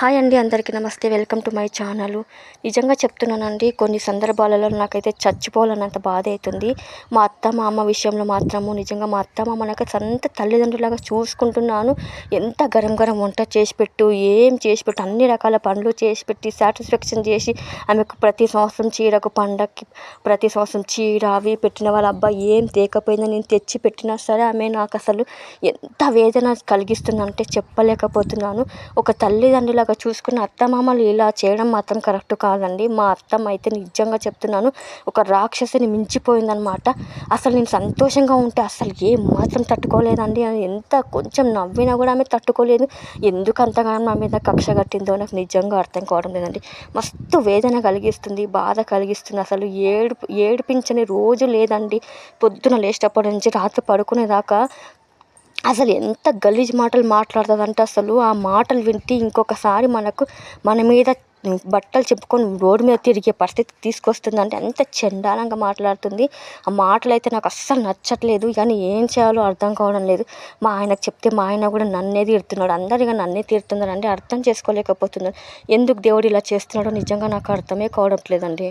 Hi అండి, అందరికీ నమస్తే. Welcome to my channel. నిజంగా చెప్తున్నానండి, కొన్ని సందర్భాలలో నాకైతే చచ్చిపోవాలన్నంత బాధ అవుతుంది. మా అత్త మామ విషయంలో మాత్రము నిజంగా మా అత్త మామ నాకు సొంత తల్లిదండ్రులాగా చూసుకుంటున్నాను. ఎంత గరం గరం వంట చేసి పెట్టు, ఏం చేసి పెట్టు, అన్ని రకాల పనులు చేసి పెట్టి సాటిస్ఫాక్షన్ చేసి ఆమెకు ప్రతి సంవత్సరం చీరకు పండగకి ప్రతి సంవత్సరం చీర అవి పెట్టిన వాళ్ళ అబ్బాయి ఏం తేకపోయినా నేను తెచ్చి పెట్టినా సరే ఆమె నాకు అసలు ఎంత వేదన కలిగిస్తుందంటే చెప్పలేకపోతున్నాను. ఒక తల్లిదండ్రుల చూసుకున్న అత్తమామలు ఇలా చేయడం మాత్రం కరెక్ట్ కాదండి. మా అత్తమ్మ అయితే నిజంగా చెప్తున్నాను, ఒక రాక్షసిని మించిపోయిందనమాట. అసలు నేను సంతోషంగా ఉంటే అసలు ఏ మాత్రం తట్టుకోలేదండి. ఎంత కొంచెం నవ్వినా కూడా ఆమె తట్టుకోలేదు. ఎందుకు అంతగానో నా మీద కక్ష కట్టిందో నాకు నిజంగా అర్థం కావడం లేదండి. మస్తు వేదన కలిగిస్తుంది, బాధ కలిగిస్తుంది. అసలు ఏడిపించని రోజు లేదండి. పొద్దున లేచేటప్పటి నుంచి రాత్రి పడుకునేదాకా అసలు ఎంత గలీజ్ మాటలు మాట్లాడుతుందంటే అసలు ఆ మాటలు వింటే ఇంకొకసారి మన మీద బట్టలు చెప్పుకొని రోడ్డు మీద తిరిగే పరిస్థితి తీసుకొస్తుందంటే అంత చండాలంగా మాట్లాడుతుంది. ఆ మాటలు అయితే నాకు అస్సలు నచ్చట్లేదు. కానీ ఏం చేయాలో అర్థం కావడం లేదు. మా ఆయనకు చెప్తే మా ఆయన కూడా నన్నే తీరుతున్నాడు. అందరిగా నన్నే తీరుతున్నాడు అంటే అర్థం చేసుకోలేకపోతున్నాడు. ఎందుకు దేవుడు ఇలా చేస్తున్నాడో నిజంగా నాకు అర్థమే కావడం లేదండి.